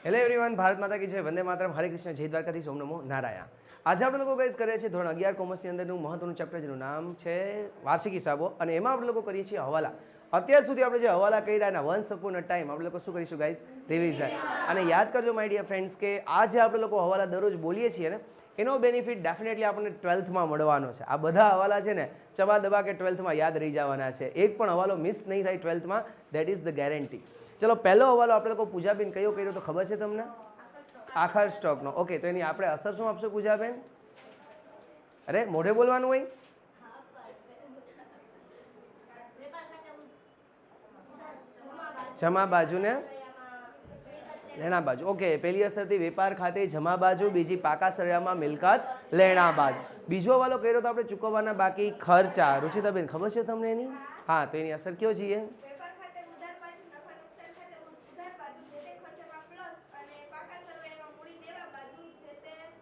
Hello everyone, Bharat માતા કી જય, વંદે માતરમ, હરે કૃષ્ણ, જય દ્વારકાધીશ, ઓમ નમો નારાયણ. આજે આપણે લોકો ગાઈસ કરીએ છીએ ધોરણ 11 કોમર્સની અંદરનું મહત્વનું ચેપ્ટર જેનું નામ છે વાર્ષિક હિસાબો, અને એમાં આપણે લોકો કરીએ છીએ હવાલા. અત્યાર સુધી આપણે જે હવાલા કર્યા એના વન્સ અપોન અ ટાઈમ આપણે લોકો શું કરીશું ગાઈસ? રિવિઝન. અને યાદ કરજો માય ડિયર ફ્રેન્ડ્સ કે આ જે આપણે લોકો હવાલા દરરોજ બોલીએ છીએ ને એનો બેનિફિટ ડેફિનેટલી આપણને 12થમાં મળવાનો છે. આ બધા હવાલા છે ને ચબા દબા કે 12થમાં યાદ રહી જવાના છે. એક પણ હવાલો મિસ નહીં થાય 12થમાં, દેટ ઇઝ ધ ગેરંટી. ચલો, પહેલો હવાલો આપણે લોકો પૂજાબેન કયો કર્યો તો ખબર છે તમને? આખર સ્ટોકનો. ઓકે, તો એની આપણે અસર શું આપશો પૂજાબેન? અરે મોઢે બોલવાનું હોય. જમા બાજુ ને લેણા બાજુ. ઓકે, પહેલી અસરથી વેપાર ખાતે જમા બાજુ, બીજી પાકા સળિયામાં મિલકત લેણા બાજુ. બીજો હવાલો કર્યો તો આપણે ચૂકવવાના બાકી ખર્ચા. રુચિતાબેન ખબર છે તમને એની? હા, તો એની અસર કયો છીએ?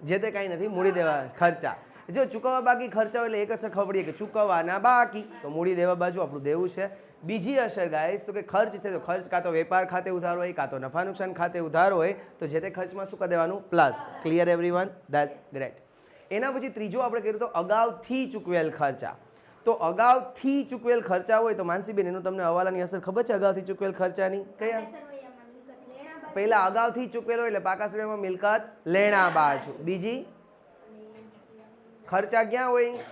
જે તે કાંઈ નથી, મૂડી દેવા ખર્ચા. જો ચૂકવવા બાકી ખર્ચા હોય એટલે એક અસર ખબર પડીએ કે ચૂકવવાના બાકી, તો મૂડી દેવા બાજુ આપણું દેવું છે. બીજી અસર ગાઈસ તો કે ખર્ચ છે, તો ખર્ચ કાં તો વેપાર ખાતે ઉધાર હોય, કાં તો નફા નુકસાન ખાતે ઉધાર હોય, તો જે તે ખર્ચમાં શું કરી દેવાનું? Plus. Clear everyone? That's great. એના પછી ત્રીજો આપણે કર્યું તો અગાઉથી ચૂકવેલ ખર્ચા. તો અગાઉથી ચૂકવેલ ખર્ચા હોય તો માનસીબેન એનું તમને હવાલાની અસર ખબર છે? અગાઉથી ચૂકવેલ ખર્ચાની કયા? પહેલા અગાઉથી ચૂકવેલો એટલે પાકા સળિયામાં મિલકત લેણા બાજુ. બીજી ખર્ચા ક્યાં હોય?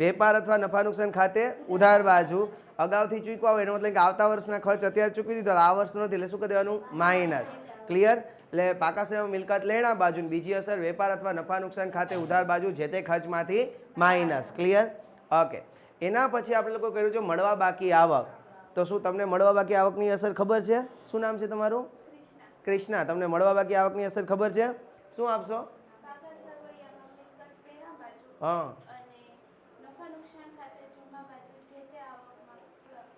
વેપાર અથવા નફા નુકસાન ખાતે ઉધાર બાજુ. અગાઉથી ચૂકવા હોય એનો મતલબ કે આવતા વર્ષના ખર્ચ અત્યારે ચૂકવી દીધો, આ વર્ષનો નથી એટલે શું કરી દેવાનું? માઇનસ. ક્લિયર? એટલે પાકા સળિયામાં મિલકત લેણા બાજુ. બીજી અસર વેપાર અથવા નફા નુકસાન ખાતે ઉધાર બાજુ, જે તે ખર્ચમાંથી માઇનસ. ક્લિયર? ઓકે. એના પછી આપણે લોકો કર્યું છે મળવા બાકી આવક. તો શું તમને મળવા બાકી આવકની અસર ખબર છે? શું નામ છે તમારું? કૃષ્ણા. તમને મળવા બાકી આવકની અસર ખબર છે? શું આપશો? હા,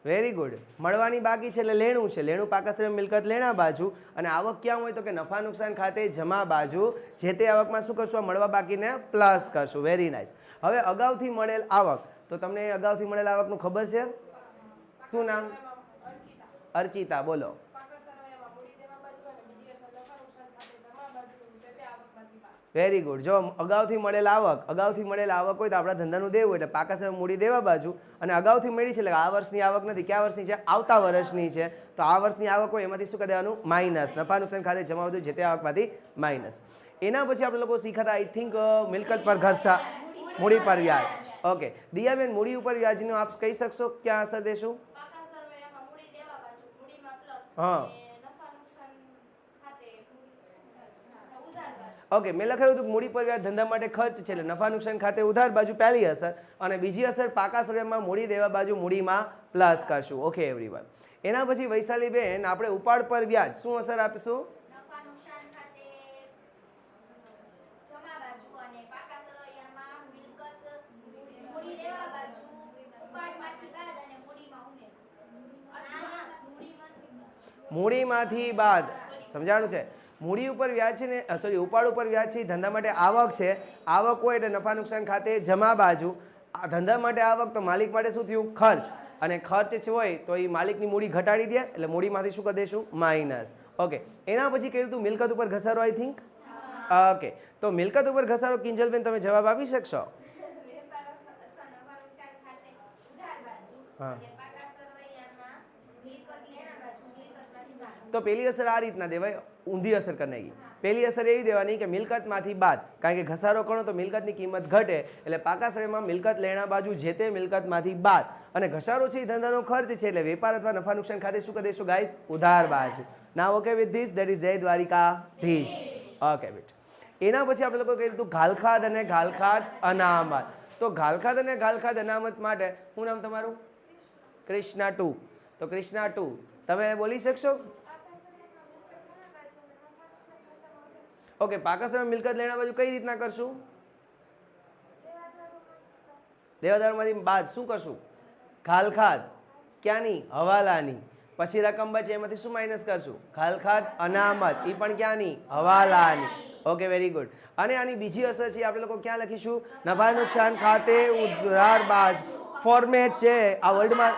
વેરી ગુડ. મળવાની બાકી છે એટલે લેણું છે. લેણું પાકા સળિયામાં મિલકત લેણા બાજુ, અને આવક ક્યાં હોય તો કે નફા નુકસાન ખાતે જમા બાજુ. જે તે આવકમાં શું કરશું? મળવા બાકીને પ્લસ કરશું. Very nice. હવે અગાઉથી મળેલ આવક, તો તમને અગાઉથી મળેલ આવકનું ખબર છે? શું નામ? અર્ચિતા. બોલો. Very good. જો અગાઉથી મળેલ આવક હોય તો આપણા ધંધાનું દેવું એટલે પાકા સળિયામાં મૂડી દેવા બાજુ, અને અગાઉથી મળી છે એટલે આ વર્ષની આવક નથી. કયા વર્ષની છે? આવતા વર્ષની છે. તો આ વર્ષની આવક હોય એમાંથી શું કરી દેવાનું? માઇનસ. નફા નુકસાન ખાતે જમા બધું જે તે આવકમાંથી માઇનસ. એના પછી આપણે લોકો શીખાતા આઈ થિંક મિલકત પર ઘરસા, મૂડી પર વ્યાજ. ઓકે, દિયાબેન મૂડી ઉપર વ્યાજનો આપ કહી શકશો ક્યાં અસર દેશું? હા, ઓકે. મેં લખાયું હતું મૂડી પર વ્યાજ ધંધા માટે ખર્ચ છે એટલે નફા નુકસાન ખાતે ઉધાર બાજુ પહેલી અસર, અને બીજી અસર પાકા સળિયામાં મૂડી દેવા બાજુ મૂડીમાં પ્લસ કરશું. Okay everyone. એના પછી વૈશાલીબેન આપણે ઉપાડ પર વ્યાજ શું અસર આપીશું? મૂડીમાંથી બાદ. સમજાણું છે? મૂડી ઉપર વ્યાજ છે ને, સોરી, ઉપાડ ઉપર વ્યાજ છે ધંધા માટે આવક છે. આવક હોય એટલે નફા નુકસાન ખાતે જમા બાજુ. આ ધંધા માટે આવક તો માલિક માટે શું થયું? ખર્ચ. અને ખર્ચ હોય તો એ માલિકની મૂડી ઘટાડી દે એટલે મૂડીમાંથી શું કરી દઈશું? માઇનસ. ઓકે. એના પછી કહ્યું હતું મિલકત ઉપર ઘસારો. I think okay. તો મિલકત ઉપર ઘસારો કિંજલબેન તમે જવાબ આપી શકશો? હા, તો પહેલી અસર આ રીતના દેવાય, ઊંધી અસર કરી નાખી. પહેલી અસર એવી દેવાની કે મિલકતમાંથી બાદ, કારણ કે ઘસારો કરો તો મિલકતની કિંમત ઘટે એટલે પાકા સળિયામાં મિલકત લેણા બાજુ જે તે મિલકતમાંથી બાદ, અને ઘસારો છે એ ધંધાનો ખર્ચ છે એટલે વેપાર અથવા નફા નુકસાન ખાતે શું કરી દઈશું ગાઈસ? ઉધાર બાજુ. Now okay with this? That is જય દ્વારિકાધીશ. ઓકે બેટ. એના પછી આપણે લોકો કહ્યું હતું ઘાલખાદ અને ઘાલખાદ અનામત. તો ઘાલખાદ અને ઘાલખાદ અનામત માટે શું નામ તમારું? કૃષ્ણા 2. તો કૃષ્ણા 2 તમે બોલી શકશો? ઓકે. પાકા સળિયામાં મિલકત લેણા બાજુ કઈ રીતના કરશું? દેવાદારોમાંથી બાદ શું કરશું? ઘાલખાદ. ક્યાંની? હવાલાની. પછી રકમ બચે એમાંથી શું માઇનસ કરશું? ઘાલખાદ અનામત. એ પણ ક્યાંની? હવાલાની. Okay, very good. અને આની બીજી અસર છે આપણે લોકો ક્યાં લખીશું? નફા નુકસાન ખાતે ઉધાર બાજુ. ફોર્મેટ છે આ વર્લ્ડમાં.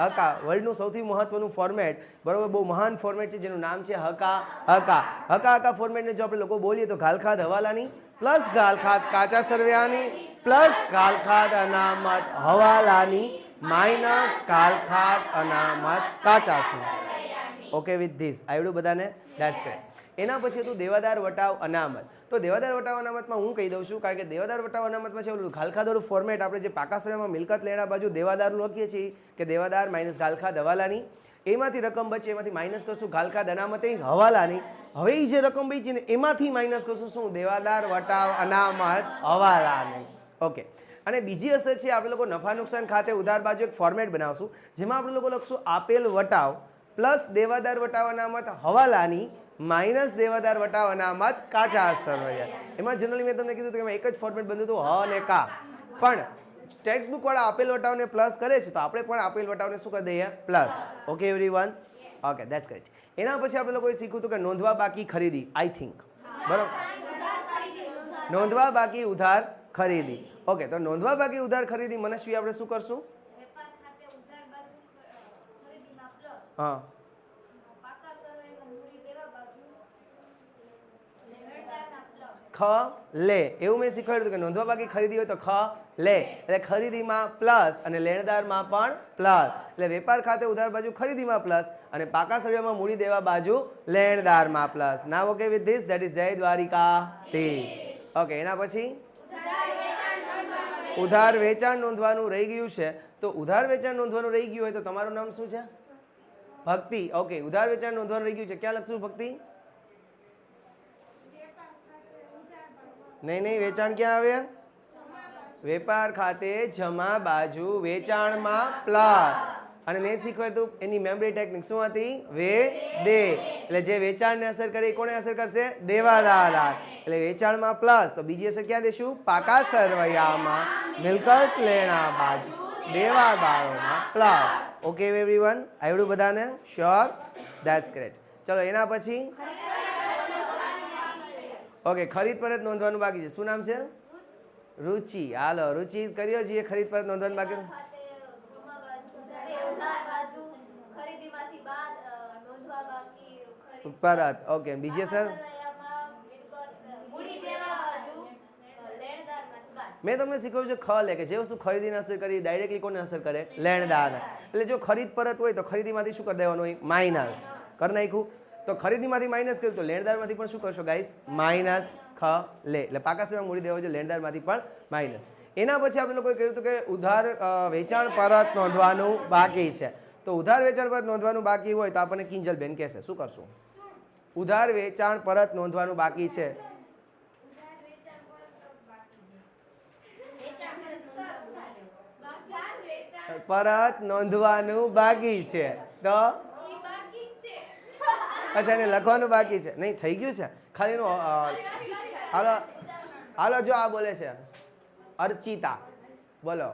હકા વર્લ્ડનું સૌથી મહત્વનું ફોર્મેટ, બરાબર, બહુ મહાન ફોર્મેટ છે જેનું નામ છે હકા ફોર્મેટને જો આપણે લોકો બોલીએ તો ગાલખાદ હવાલાની પ્લસ ગાલખાદ કાચા સરવૈયાની પ્લસ ગાલખાદ અનામત હવાલાની માઇનસ ગાલખાદ અનામત કાચા સરવૈયાની. ઓકે વિથ ધીસ આવડ્યું બધાને? That's great. એના પછી હતું દેવાદાર વટાવ અનામત. તો દેવાદાર વટાવ અનામતમાં હું કહી દઉં છું, કારણ કે દેવાદાર વટાવ અનામતમાં છે ઓલું ગાલખાદવાળું ફોર્મેટ. આપણે જે પાકા સરવૈયામાં મિલકત લેણા બાજુ દેવાદારનું લખીએ છીએ કે દેવાદાર માઇનસ ગાલખાદ હવાલાની, એમાંથી રકમ બચે એમાંથી માઇનસ કરશું ગાલખાદ અનામત હવાલાની. હવે એ જે રકમ બચી ને એમાંથી માઇનસ કરશું શું? દેવાદાર વટાવ અનામત હવાલાની. ઓકે. અને બીજી અસર છે આપણે લોકો નફા નુકસાન ખાતે ઉધાર બાજુ એક ફોર્મેટ બનાવશું જેમાં આપણે લોકો લખશું આપેલ વટાવ પ્લસ દેવાદાર વટાવ અનામત હવાલાની માઇનસ દેવાદાર વટાવ અનામત કાચા સરવૈયા. એમાં જનરલી મેં તમને કીધું કે એમાં એક જ ફોર્મેટ બન્યું હતું હ અને કા, પણ ટેક્સ્ટ બુક વાળા આપેલ વટાવને પ્લસ કરે છે તો આપણે પણ આપેલ વટાવને શું કરી દઈએ? Plus. Okay everyone? Okay that's great. એના પછી આપણે લોકોએ શીખ્યું હતું કે નોંધવા બાકી ખરીદી, આઈ થિંક, બરાબર, નોંધવા બાકી ઉધાર ખરીદી. ઓકે, તો નોંધવા બાકી ઉધાર ખરીદી મનસ્વી આપણે શું કરશું? હા, ખ લે, એવું મેં શીખવાડ્યું હતું કે નોંધવા બાકી ખરીદી હોય તો ખ લે, એટલે ખરીદીમાં પ્લસ અને લેણદારમાં પણ પ્લસ, એટલે વેપાર ખાતે ઉધાર બાજુ ખરીદીમાં પ્લસ અને પાકા સરવૈયામાં મૂડી દેવા બાજુ લેણદારમાં plus. Now okay with this? That is જય દ્વારિકાધીશ. ઓકે, એના પછી ઉધાર વેચાણ નોંધવાનું રહી ગયું છે. તો ઉધાર વેચાણ નોંધવાનું રહી ગયું હોય તો તમારું નામ શું છે? ભક્તિ. ઓકે, ઉધાર વેચાણ નોંધવાનું રહી ગયું છે, ક્યાં લખશું ભક્તિ? નહીં, વેચાણ ક્યાં આવે? વેપાર ખાતે જમા બાજુ વેચાણમાં પ્લસ. અને મેં શીખવાડ્યું એની મેમરી ટેકનિક શું હતી? વે દે, એટલે જે વેચાણને અસર કરે એ કોને અસર કરશે? દેવાદાર. એટલે વેચાણમાં પ્લસ, તો બીજી અસર ક્યાં દેશું? પાકા સરવૈયામાં મિલકત લેણા બાજુ દેવાદારોમાં પ્લસ. Okay everyone? આવડ્યું બધાને? શ્યોર? That's great. ચલો એના પછી ઓકે, ખરીદ પરત નોંધવાનું બાકી છે. શું નામ છે? રુચિ. હાલો રુચિ, કર્યો છીએ ખરીદ પરત નોંધવાનું બાકી પરત. ઓકે, બીજી સર મેં તમને શીખવ્યું છે ખ લે, કે જે વસ્તુ ખરીદીને અસર કરી ડાયરેક્ટલી કોને અસર કરે? લેણદાર. એટલે જો ખરીદ પરત હોય તો ખરીદીમાંથી શું કરી દેવાનું હોય? માઇનસ કરી નાખ્યું. તો ખરીદીમાંથી માઇનસ કર્યું તો લેણદારમાંથી પણ શું કરશો ગાઈસ? માઇનસ ખ લે, એટલે પાકા સરવૈયામાં મૂડી દેવા છે લેણદારમાંથી પણ માઇનસ. એના પછી આપણે લોકોએ કહ્યું હતું કે ઉધાર વેચાણ પરત નોંધવાનું બાકી છે. તો ઉધાર વેચાણ પરત નોંધવાનું બાકી હોય તો આપણને કિંજલબેન કહેશે, શું કરશું? ઉધાર વેચાણ પરત નોંધવાનું બાકી છે. પરત નોંધવાનું બાકી છે તો અચ્છા, એને લખવાનું બાકી છે? નહીં, થઈ ગયું છે ખાલી એનું. હાલો હાલો, જો આ બોલે છે અર્ચિતા, બોલો.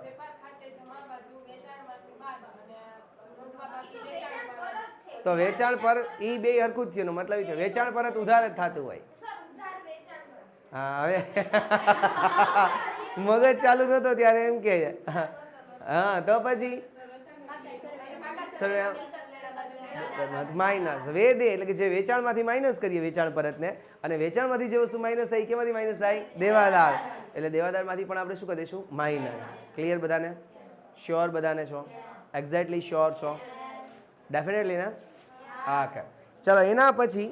તો વેચાણ પર ઈ બે હરખું જ થયું, મતલબ છે વેચાણ પરત ઉધાર જ થતું હોય. હા, હવે મગજ ચાલુ નતો ત્યારે એમ કે હા, તો પછી માઇનસ વે દે, એટલે કે જે વેચાણમાંથી માઇનસ કરીએ વેચાણ પરતને, અને વેચાણમાંથી જે વસ્તુ માઇનસ થાય કેમાંથી માઇનસ થાય? દેવાદાર. એટલે દેવાદારમાંથી પણ આપણે શું કરી દઈશું? માઇનસ. ક્લિયર બધાને? શ્યોર બધાને છો? એક્ઝેક્ટલી શ્યોર છો? ડેફિનેટલી ને? હા, ઓકે. ચલો એના પછી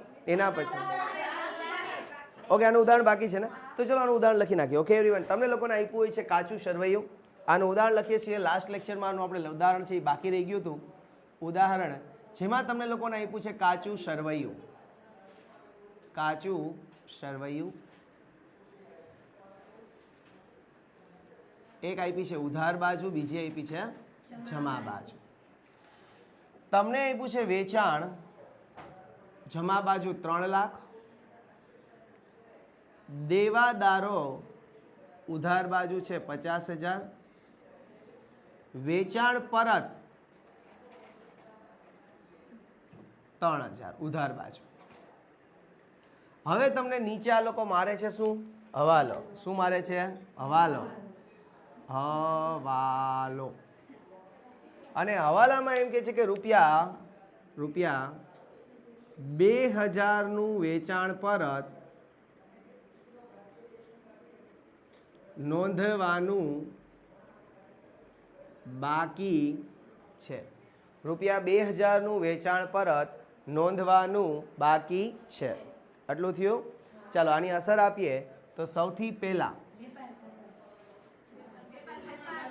ઓકે, આનું ઉદાહરણ બાકી છે ને? તો ચલો આનું ઉદાહરણ લખી નાખીએ. Okay everyone? તમને લોકોને આપ્યું હોય છે કાચું સરવૈયું. આનું ઉદાહરણ લખીએ છીએ. લાસ્ટ લેક્ચરમાં આનું આપણે ઉદાહરણ છે એ બાકી રહી ગયું હતું ઉદાહરણ, જેમાં તમને લોકોને આપ્યું છે કાચું સરવૈયું. કાચું સરવૈયું. એક આપી છે ઉધાર બાજુ, બીજી આપી છે જમા બાજુ. તમને આપ્યું છે વેચાણ જમા બાજુ 3 લાખ, દેવાદારો ઉધાર બાજુ છે 50,000, વેચાણ પરત 3,000 ઉધાર બાજુ. હવે તમને નીચે આ લોકો મારે છે શું? હવાલો. શું મારે છે? હવાલો. હવાલો. અને હવાલામાં એમ કે છે કે રૂપિયા 2000નું વેચાણ પરત નોંધવાનું બાકી છે. રૂપિયા 2000નું વેચાણ પરત નોંધવાનું બાકી છે. આટલું થયું. ચાલો આની અસર આપીએ તો સૌથી પહેલા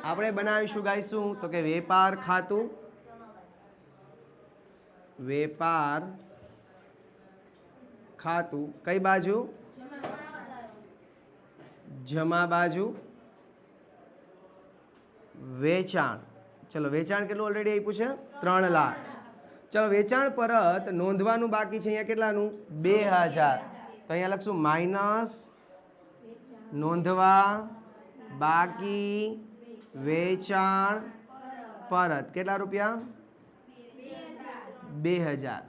આપણે બનાવીશું ગાઈશું તો કે વેપાર ખાતું, વેપાર ખાતું કઈ બાજુ? જમા બાજુ. વેચાણ, ચલો વેચાણ કેટલું ઓલરેડી આપ્યું છે? 3 લાખ. ચલો વેચાણ પરત નોંધવાનું બાકી છે અહીંયા કેટલાનું? 2000. તો અહીંયા લખશું માઇનસ નોંધવા બાકી વેચાણ પરત કેટલા રૂપિયા? 2000.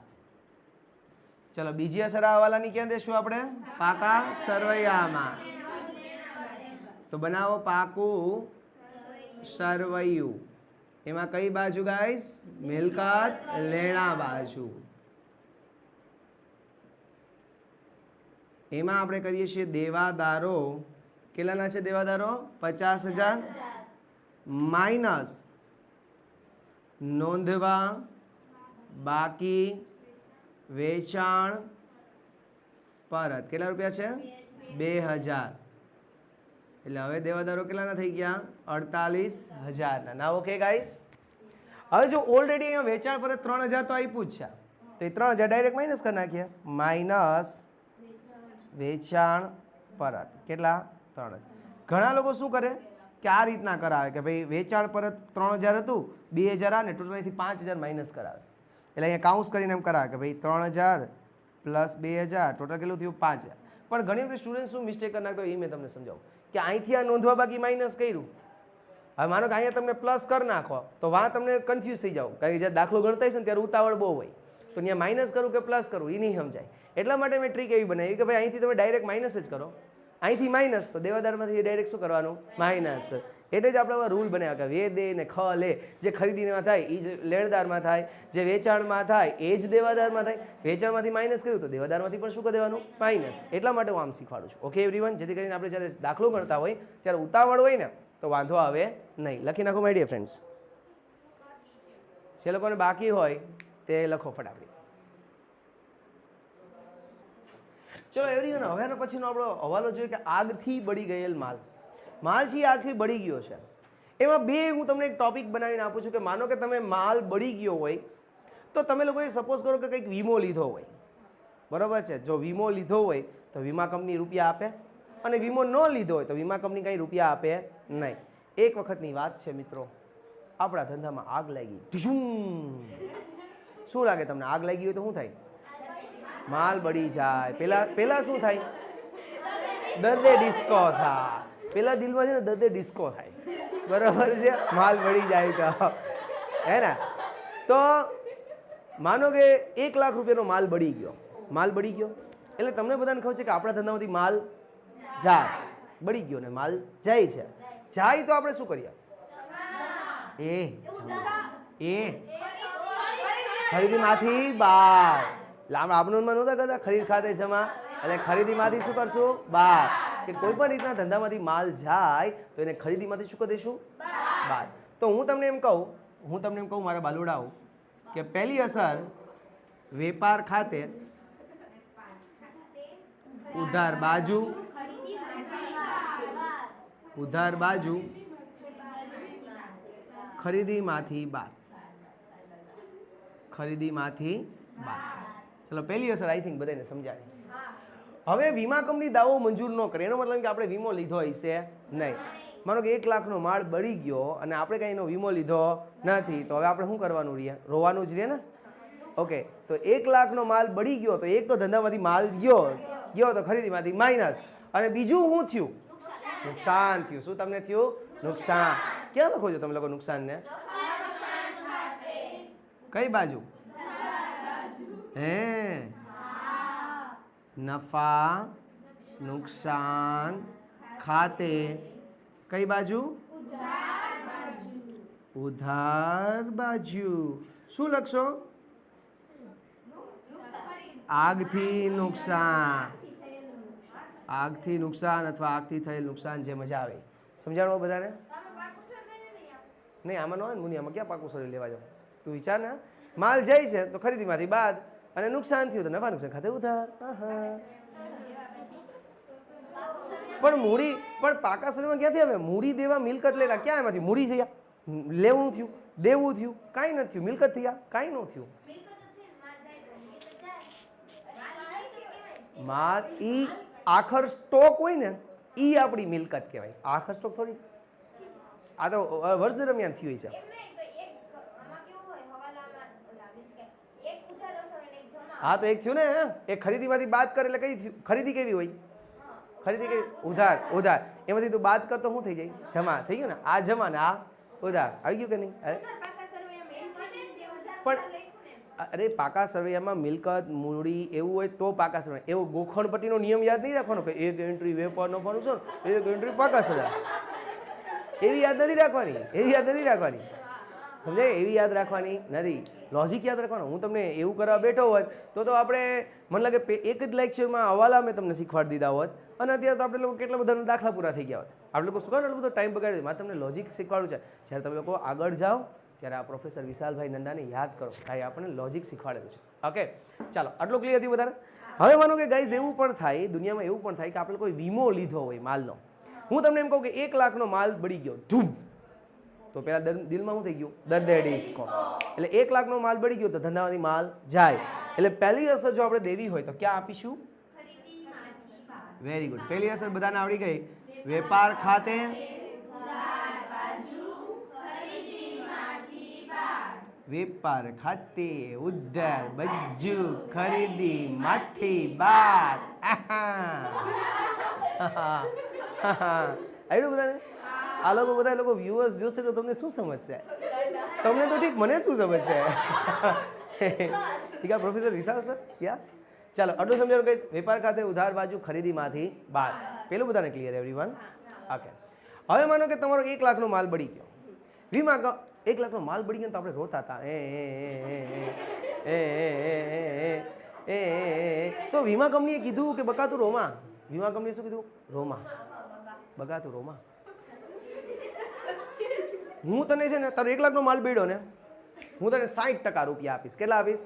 ચલો બીજી અસર હવાલાની ક્યાં દેશું આપણે? પાકા સરવૈયામાં. તો બનાવો પાકું સરવૈયું. એમાં કઈ બાજુ ગાઈસ? મિલકત લેણા બાજુ. એમાં આપણે કરીએ છીએ દેવાદારો. કેટલાના છે દેવાદારો? 50,000 માઇનસ નોંધવા બાકી વેચાણ પરત કેટલા રૂપિયા છે? 2000. એટલે હવે દેવાદારો કેટલાના થઈ ગયા? 48,000 ના. ઓકે ગાઈસ, હવે જો ઓલરેડી અહીંયા વેચાણ પરત 3000 તો આપ્યું જ છે, તો એ 3000 ડાયરેક્ટ માઇનસ કરી નાખીએ. માઇનસ વેચાણ પરત કેટલા? 3. ઘણા લોકો શું કરે કે આ રીતના કરાવે કે ભાઈ વેચાણ પરત 3000 હતું, 2000 આવે ને ટોટલથી 5000 માઇનસ કરાવે. એટલે અહીંયા કાઉન્સ કરીને એમ કરાવે કે ભાઈ 3000 પ્લસ 2000 ટોટલ કેટલું થયું? 5000. પણ ઘણી વખત સ્ટુડન્ટ શું મિસ્ટેક કરી નાખતો એ મેં તમને સમજાવું કે અહીંથી આ નોંધવા બાકી માઇનસ કર્યું. હવે માનો કે અહીંયા તમને પ્લસ કરી નાખો તો વાં તમને કન્ફ્યુઝ થઈ જાવ, કારણ કે જ્યારે દાખલો ગણતા હશે ને ત્યારે ઉતાવળ બહુ હોય, તો અહીંયા માઇનસ કરું કે પ્લસ કરું એ નહીં સમજાય. એટલા માટે મેં ટ્રીક એવી બનાવી કે ભાઈ અહીંથી તમે ડાયરેક્ટ માઇનસ જ કરો. અહીંથી માઇનસ તો દેવાદારમાંથી ડાયરેક્ટ શું કરવાનું? માઇનસ. એટલે જ આપણે રૂલ બનાવ્યા કે વે દે ને ખ લે. જે ખરીદીમાં થાય એ જ લેણદારમાં થાય, જે વેચાણમાં થાય એ જ દેવાદારમાં થાય. વેચાણમાંથી માઇનસ કર્યું તો દેવાદારમાંથી પણ શું કરી દેવાનું? માઇનસ. એટલા માટે હું આમ શીખવાડું છું. ઓકે એવરીવન, જેથી કરીને આપણે જ્યારે દાખલો ગણતા હોય ત્યારે ઉતાવળ હોય ને તો વાંધો આવે નહીં. લખી નાખો માય ડિયર ફ્રેન્ડ્સ. જે લોકોને બાકી હોય તે લખો ફટાફટ. ચલો એવરીવન, હવે પછીનો આપણો હવાલો જોઈએ કે આગથી બળી ગયેલ માલ. માલ છે આગથી બળી ગયો છે. એમાં બે હું તમને એક ટોપિક બનાવીને આપું છું કે માનો કે તમે માલ બળી ગયો હોય તો તમે લોકોએ સપોઝ કરો કે કંઈક વીમો લીધો હોય, બરાબર છે? જો વીમો લીધો હોય તો વીમા કંપની રૂપિયા આપે, અને વીમો ન લીધો હોય તો વીમા કંપની કંઈ રૂપિયા આપે નહીં. એક વખતની વાત છે મિત્રો, આપણા ધંધામાં આગ લાગી. શું લાગે તમને? આગ લાગી હોય તો શું થાય? માલ બળી જાય. પેલા શું થાય? દર્દે ડિસ્કો થાય. પેલા દિલમાં છે ને દર્દે ડિસ્કો થાય, બરાબર છે? માલ બળી જાય તો હે ને. તો માનો કે 1 લાખ રૂપિયાનો માલ બળી ગયો. માલ બળી ગયો એટલે તમને બધાને ખબર છે કે આપણા ધંધામાંથી માલ જાય, બળી ગયો ને માલ જાય છે. જાય તો આપણે શું કરીએ? ખરીદીમાંથી બહાર. આપનું નહોતા કરતા ખરીદ ખાતે જમા, એટલે ખરીદીમાંથી શું કરશું? બહાર. કે કોઈ પણ રીતના ધંધામાંથી માલ જાય તો એને ખરીદીમાંથી શું કરી દઈશું? બહાર. તો હું તમને એમ કહું મારા બાલુડાઓ કે પહેલી અસર વેપાર ખાતે ઉધાર બાજુ ખરીદીમાંથી બહાર. ચલો પહેલી અસર આઈ થિંક બધાને સમજાણી. હવે વીમા કંપની દાવો મંજૂર ન કરે એનો મતલબ કે આપણે વીમો લીધો હશે નહીં. માનો કે 1 લાખનો માલ બળી ગયો અને આપણે કંઈ એનો વીમો લીધો નથી, તો હવે આપણે શું કરવાનું રહીએ? રોવાનું જ રહે ને. ઓકે, તો 1 લાખનો માલ બળી ગયો તો એક તો ધંધામાંથી માલ ગયો તો ખરીદીમાંથી માઇનસ, અને બીજું શું થયું? નુકસાન થયું. શું તમને થયું? નુકસાન. ક્યાં લખો છો તમે લોકો નુકસાનને? કઈ બાજુ? નફા નુકસાન ખાતે કઈ બાજુ? ઉધાર બાજુ. શું લખશો? આગથી નુકસાન. આગથી નુકસાન અથવા આગથી થયેલ નુકસાન જે મજા આવે. સમજાણો બધાને? નહીં, આમાં ન હોય ને મુનિ, આમાં ક્યાં પાકું સરી લેવા જાવ? તું વિચાર ને, માલ જાય છે તો ખરીદીમાંથી બાદ અને નુકસાન થયું તો નફા નુકસાન ખાતે ઉધાર. પણ મૂડી, પણ પાકા સરીમાં ક્યાંથી આવે? મૂડી દેવા મિલકત લેલા, ક્યાં એમાંથી મૂડી થયા? લેવું થયું, દેવું થયું, કાંઈ નથી થયું. મિલકત થયા, કાંઈ ન થયું. માલ ઈ આખર સ્ટોક હોય ને, ઈ આપણી મિલકત કહેવાય. આખર સ્ટોક થોડી છે, આ તો વર્ષ દરમિયાન થયું છે. હા તો એક થયું ને, એક ખરીદીમાંથી બાદ કરે એટલે કઈ થયું? ખરીદી કેવી હોય? ખરીદી કેવી? ઉધાર. ઉધાર એમાંથી તું બાદ કરતો શું થઈ જાય? જમા થઈ ગયું ને. આ જમા ને આ ઉધાર. આવી ગયું કે નહીં? પણ અરે પાકા સરવૈયામાં મિલકત મૂડી એવું હોય તો પાકા સરવૈયા. એવો ગોખણપટ્ટીનો નિયમ યાદ નહીં રાખવાનો કે એક એન્ટ્રી વેપાર નફાનું છે, એક એન્ટ્રી પાકા સરવૈયા. એવી યાદ નથી રાખવાની, એવી યાદ નથી રાખવાની. સમજાય? એવી યાદ રાખવાની નથી, લોજિક યાદ રાખવાનો. હું તમને એવું કરવા બેઠો હોત તો આપણે મને લાગે એક જ લેક્ચરમાં હવાલા મેં તમને શીખવાડી દીધા હોત, અને અત્યારે તો આપણે લોકો કેટલા બધા દાખલા પૂરા થઈ ગયા હોત. આપણે લોકો શું એટલો બધો ટાઈમ બગાડી મારે તમને લોજિક શીખવાડવું છે. જ્યારે તમે લોકો આગળ જાઓ ત્યારે આ પ્રોફેસર વિશાલભાઈ નંદાને યાદ કરો, ભાઈ આપણને લોજિક શીખવાડેલું છે. ઓકે ચાલો, આટલું ક્લિયર થયું વધારે? હવે માનો કે ગાઈઝ એવું પણ થાય, દુનિયામાં એવું પણ થાય કે આપણે કોઈ વીમો લીધો હોય માલનો. હું તમને એમ કહું કે 1 લાખનો માલ બળી ગયો, ધૂમ, તો પેલા દિલમાં શું થઈ ગયું? દર્દે ડિસ્કો. એટલે 1 લાખનો માલ બળી ગયો તો ધંધામાંથી માલ જાય. એટલે પહેલી અસર જો આપણે દેવી હોય તો ક્યાં આપીશું? Very good. પહેલી અસર બધાને આવડી ગઈ. વેપાર ખાતે વેપાર ખાતે ઉધાર બાજુ ખરીદી માંથી બાદ. આવ્યું બધાને? આ લોકો બધા લોકો વ્યુઅર્સ જોશે તો તમને શું સમજશે? તમને તો ઠીક, મને શું સમજશે? ઠીક. પ્રોફેસર વિશાલ સર, યા ચાલો આટલું સમજાવું કહીશ. વેપાર ખાતે ઉધાર બાજુ ખરીદીમાંથી બાદ. પેલું બધાને ક્લિયર એવરીવન? ઓકે. હવે માનો કે તમારો 1 લાખનો માલ બળી ગયો. વીમા 1 લાખનો માલ બળી ગયો તો આપણે રોતા હતા તો વીમા કંપનીએ કીધું કે બકાતું રોમા. વીમા કંપનીએ શું કીધું? રોમા, બકાતું રોમા. હું તને છે ને, તારો 1 લાખનો માલ બળ્યો ને, હું તને 60% રૂપિયા આપીશ. કેટલા આપીશ?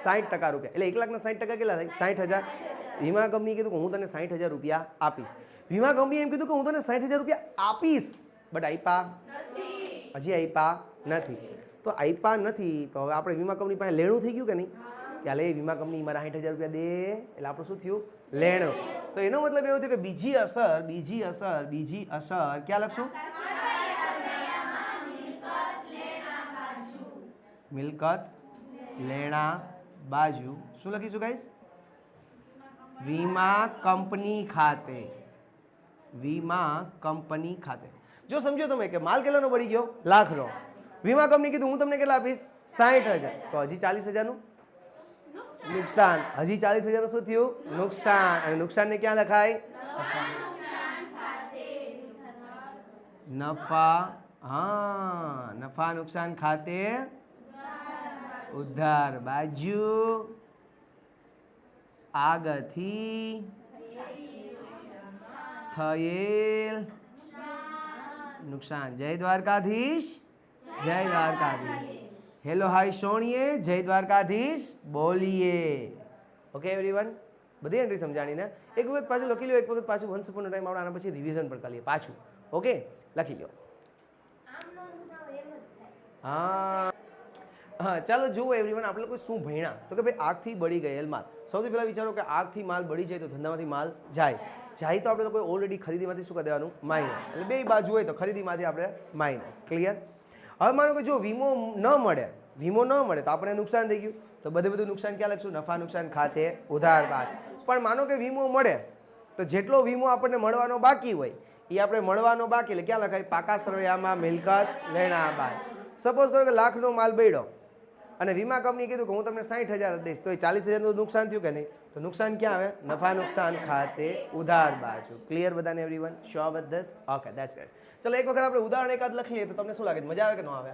60% રૂપિયા. એટલે 1 લાખના 60% કેટલા થાય? 60,000. વીમા કંપનીએ કીધું કે હું તને 60,000 રૂપિયા આપીશ. વીમા કંપનીએ એમ કીધું કે હું તને 60,000 રૂપિયા આપીશ, બટ આપ્યા હજી આપ્યા નથી. તો આપ્યા નથી તો હવે આપણે વીમા કંપની પાસે લેણું થઈ ગયું કે નહીં? કે લે વીમા કંપની મારા 60,000 રૂપિયા દે, એટલે આપણું શું થયું? લેણું. તો એનો મતલબ એવો થયો કે બીજી અસર ક્યાં લખશું? મિલકત લેણા બાજુ. શું લખીશું ગાઈસ? વીમા કંપની ખાતે. વીમા કંપની ખાતે. જો સમજો તમે કે માલ કેટલાનો બળી ગયો? લાખનો. વીમા કંપની કીધું હું તમને કેટલા આપીશ? 60,000. તો હજી 40,000નું નુકસાન. હજી 40,000નું શું થયું? નુકસાન. અને નુકસાનને ક્યાં લખાય? નફા. હા, નફા નુકસાન ખાતે ઉધાર બાજુ આગથી થયેલ નુકસાન. જય દ્વારકાધીશ, જય દ્વારકાધીશ. હેલો હાય સોણીએ, જય દ્વારકાધીશ બોલીએ. ઓકે એવરીવન, બધી એન્ટ્રી સમજાણીને એક વખત પાછું લખી લો, એક વખત પાછું વન્સ અપોન અ ટાઈમ આપણે આના પછી રિવિઝન પણ કરી લઈએ પાછું. ઓકે લખી લો. હા હા ચાલો જુઓ એવરીવન, આપણે લોકો શું ભણ્યા તો કે ભાઈ આગથી બળી ગયેલ માલ. સૌથી પહેલાં વિચારો કે આગથી માલ બળી જાય તો ધંધામાંથી માલ જાય. જાય તો આપણે લોકો ઓલરેડી ખરીદીમાંથી શું કરી દેવાનું? માઇનસ. એટલે બે બાજુ હોય તો ખરીદીમાંથી આપણે માઇનસ. ક્લિયર? હવે માનો કે જો વીમો ન મળે તો આપણે નુકસાન થઈ ગયું. તો બધું નુકસાન ક્યાં લખશું? નફા નુકસાન ખાતે ઉધાર બાદ. પણ માનો કે વીમો મળે તો જેટલો વીમો આપણને મળવાનો બાકી હોય એ આપણે મળવાનો બાકી એટલે ક્યાં લખાય? પાકા સરવૈયામાં મિલકત લેણા બાદ. સપોઝ કરો કે લાખનો માલ બળ્યો અને વીમા કંપનીએ કીધું કે હું તમને 60,000 દઈશ, તો એ 40,000નું નુકસાન થયું કે નહીં? તો નુકસાન ક્યાં આવે? નફા નુકસાન ખાતે ઉધાર બાજુ. ક્લિયર બધાને everyone? Sure with this? Okay, that's it. ચલો એક વખત આપણે ઉદાહરણ એકાદ લખી લઈએ તો તમને શું લાગે છે? મજા આવે કે ન આવે?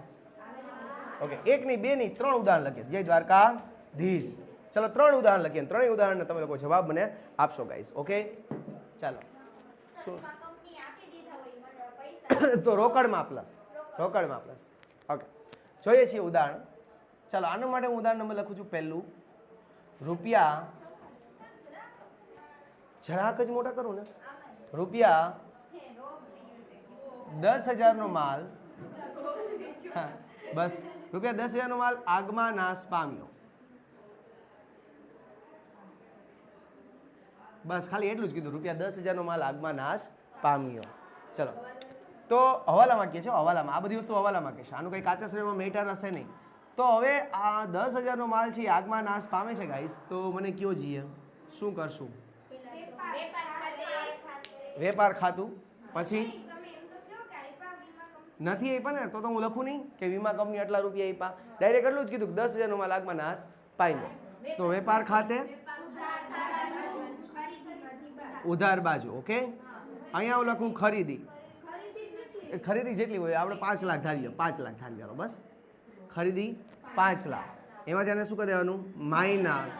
ઓકે, એક નહીં, બે નહીં, 3 ઉદાહરણ લખીએ. જય દ્વારકાધીશ. ચલો 3 ઉદાહરણ લખીએ. 3 ઉદાહરણને તમે લોકો જવાબ મને આપશો ગાઈસ. ઓકે, ચાલો. શું તો રોકડમાં પ્લસ. ઓકે, જોઈએ છીએ ઉદાહરણ. ચાલો આના માટે હું ઉદાહરણ નંબર લખું છું. પહેલું, રૂપિયા, જરાક જ મોટા કરું ને, રૂપિયા 10,000નો માલ, હા બસ, રૂપિયા 10,000નો માલ આગમાં નાશ પામ્યો. બસ ખાલી એટલું જ કીધું, રૂપિયા 10,000નો માલ આગમાં નાશ પામ્યો. ચલો તો હવાલામાં કહે છે, હવાલામાં આ બધી વસ્તુ હવાલામાં કહેશે. આનું કંઈ કાચા શ્રેણીમાં મેટર હશે નહીં. તો હવે આ 10,000નો માલ છે આગમાં નાશ પામે છે ગાઈસ, તો મને કયો જોઈએ? શું કરશું? વેપાર ખાતું. પછી નથી આપ્યા ને, તો હું લખું નહીં કે વીમા કંપની આટલા રૂપિયા આપ્યા. ડાયરેક્ટ એટલું જ કીધું કે 10,000નો માલ આગમાં નાશ પામ્યો. તો વેપાર ખાતે ઉધાર બાજુ. ઓકે, અહીંયા હું લખું ખરીદી. ખરીદી જેટલી હોય આપણે 5 લાખ ધારી લો, 5 લાખ ધારી લો. બસ ખરીદી 5 લાખ. એમાં તેને શું કરી દેવાનું? માઇનસ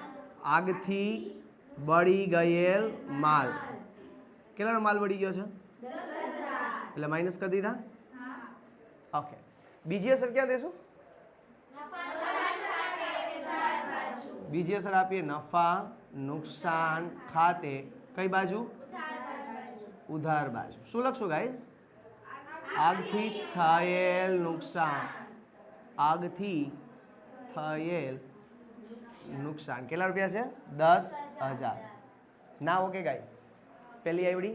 આગથી બળી ગયેલ માલ. કેટલાનો માલ બળી ગયો છે? 10,000. એટલે માઇનસ કરી દીધા. ઓકે, બીજી અસર ક્યાં દેશું? બીજી અસર આપીએ નફા નુકસાન ખાતે. કઈ બાજુ? ઉધાર બાજુ. શું લખશું ગાઈઝ? આગથી થયેલ નુકસાન. આગથી થયેલ નુકસાન કેટલા રૂપિયા છે? 10,000. ના ઓકે ગાઈઝ, પહેલી આવડી?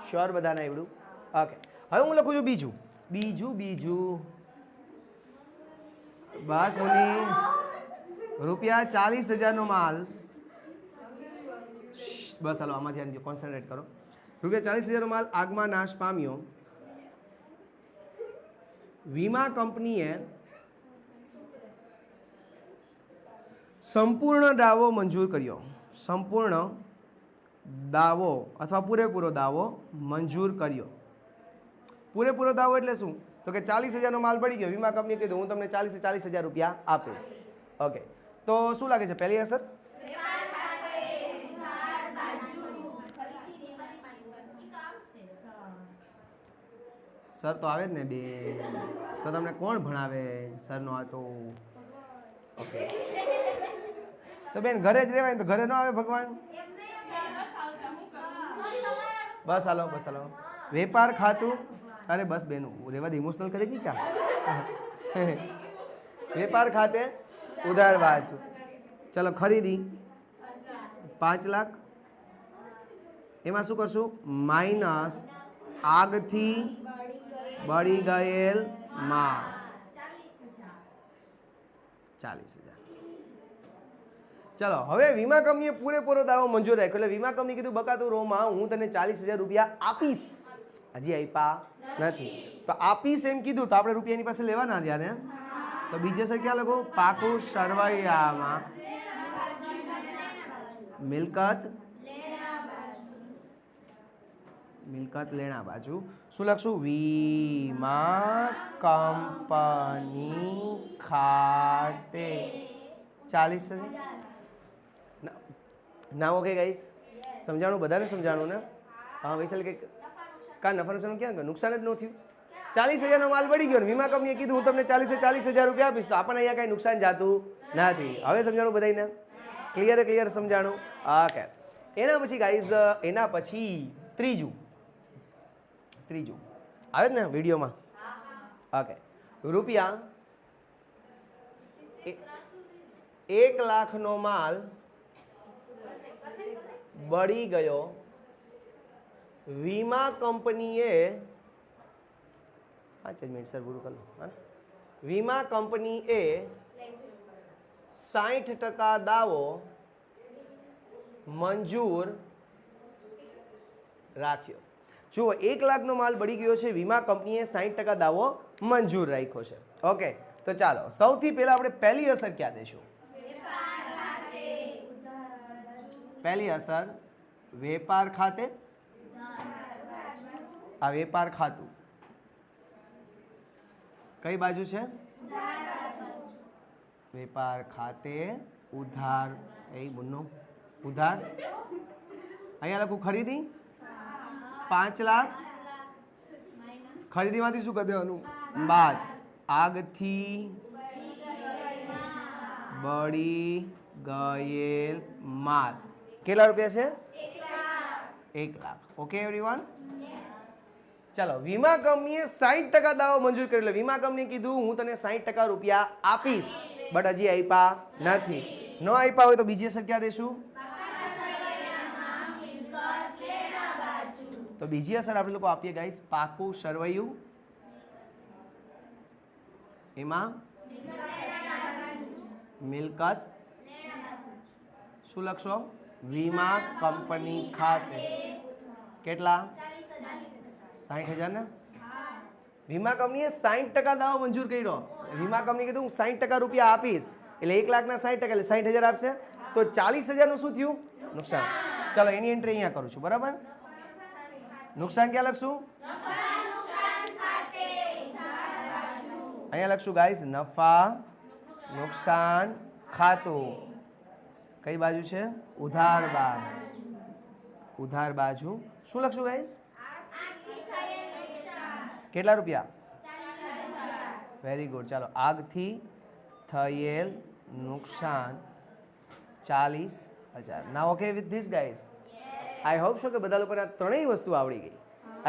શ્યોર બધાને આવડ્યું? ઓકે, હવે હું લખું છું બીજું. બસ મુની, રૂપિયા 40,000નો માલ. બસ હાલો આમાં ધ્યાન દો, કોન્સન્ટ્રેટ કરો. રૂપિયા 40,000નો માલ આગમાં નાશ પામ્યો. વીમા કંપનીએ સંપૂર્ણ દાવો મંજૂર કર્યો. સંપૂર્ણ દાવો અથવા પૂરેપૂરો દાવો મંજૂર કર્યો. પૂરેપૂરો દાવો એટલે શું? તો કે 40,000નો માલ પડી ગયો, વીમા કંપનીએ કીધું હું તમને 40,000 રૂપિયા આપીશ. ઓકે, તો શું લાગે છે પહેલી અસર? સર તો આવે જ ને બે, તો તમને કોણ ભણાવે? સરનો આ તો ઓકે. તો બેન ઘરે જ રહેવાય તો ઘરે ન આવે ભગવાન? બસ હાલો. વેપાર ખાતું. અરે બસ બેન રેવા દે, ઇમોશનલ કરે કે ક્યાં? વેપાર ખાતે ઉધાર બાજુ. ચલો ખરીદી 5 લાખ. એમાં શું કરશું? માઇનસ આગથી બળી ગયેલ માલ 40,000. ચલો હવે વીમા કંપનીએ પૂરેપૂરો દાવો મંજૂર રાખ્યો. એટલે વીમા કંપની કીધું બકાતું રોમાં હું તને 40,000 રૂપિયા આપીશ. હજી આપ્યા નથી, તો આપીશ એમ કીધું તો આપણે રૂપિયાની પાસે લેવાના ત્યારે. તો બીજે સર ક્યાં લખો? પાકું સરવૈયામાં મિલકત લેણા બાજુ. શું લખશું? વીમા કંપની ખાતે 40,000. ના ઓકે ગાઈસ, સમજાણું? બધાને સમજાણું ને? હા વૈશાલ કે કા નફા નુકસાન ક્યાં ગયું? નુકસાન જ ન થયું. 40,000નો માલ પડી ગયો ને વીમા કંપનીએ કીધું હું તમને 40,000 રૂપિયા આપીશ, તો આપણને અહીંયા કાંઈ નુકસાન જાતું નથી. હવે સમજાણું બધાને? ક્લિયર સમજાણું? ઓકે. એના પછી ગાઈઝ, એના પછી ત્રીજું આવે જ ને વિડીયોમાં? ઓકે, રૂપિયા 1 લાખનો માલ બળી ગયો. વીમા કંપનીએ 5 મિનિટ સર પૂરું કરી લો. વીમા કંપનીએ 60% દાવો મંજૂર રાખ્યો. જુઓ 1 લાખનો માલ બળી ગયો છે, વીમા કંપનીએ 60% દાવો મંજૂર રાખ્યો છે. ઓકે, તો ચાલો સૌથી પહેલા આપણે પહેલી અસર ક્યાં દઈશું? પહેલી અસર વેપાર ખાતે. આ વેપાર ખાતું કઈ બાજુ છે? વેપાર ખાતે ઉધાર. એ મુન્નો ઉધાર. અહીંયા લખું ખરીદી 5 લાખ. ખરીદીમાંથી શું કરી દેવાનું? બાદ. આગથી બળી ગયેલ માલ કેટલા રૂપિયા છે? 1 લાખ. Okay everyone. ચાલો વીમા કંપનીએ 60% દાવો મંજૂર કરેલો. વીમા કંપની કીધું હું તને 60% રૂપિયા આપીશ, બટ હજી આપ્યા નથી. ન આપ્યા હોય તો બીજી અસર ક્યાં દેશું? તો બીજી અસર આપણે લોકો આપીએ ગાઈસ પાકું સરવૈયું. એમાં મિલકત શું લખશો? વીમા કંપની ખાતે કેટલા? 60,000 ને? વીમા કંપનીએ 60% દાવો મંજૂર કર્યો. વીમા કંપની કીધું હું 60% રૂપિયા આપીશ, એટલે 1 લાખના 60% એટલે 60,000 આપશે. તો 40,000 નું શું થયું? નુકસાન. ચાલો એની એન્ટ્રી અહીંયા કરું છું. બરાબર. નુકસાન ક્યાં લખશું? અહીંયા લખશું ગાઈસ નફા નુકસાન ખાતું. કઈ બાજુ છે? ઉધાર બાજુ. ઉધાર બાજુ શું લખશું ગાઈસ? કેટલા રૂપિયા? Very good. ચાલો આગથી થયેલ નુકસાન 40,000. Now okay with this guys? I hope છો કે બધા લોકોને આ ત્રણેય વસ્તુ આવડી ગઈ.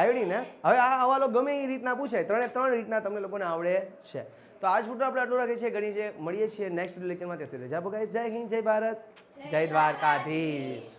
આવડી ને? હવે આ હવાલો ગમે એ રીતના પૂછાય, 3 રીતના તમને લોકોને આવડે છે. તો આજ ફૂટો આપણે આટલું રાખીએ છીએ. ઘણી છે મળીએ છીએ નેક્સ્ટ લેક્ચરમાં. ત્યાં સુધી રજા. ગાઈસ જય હિન્દ, જય ભારત, જય દ્વારકાધીશ.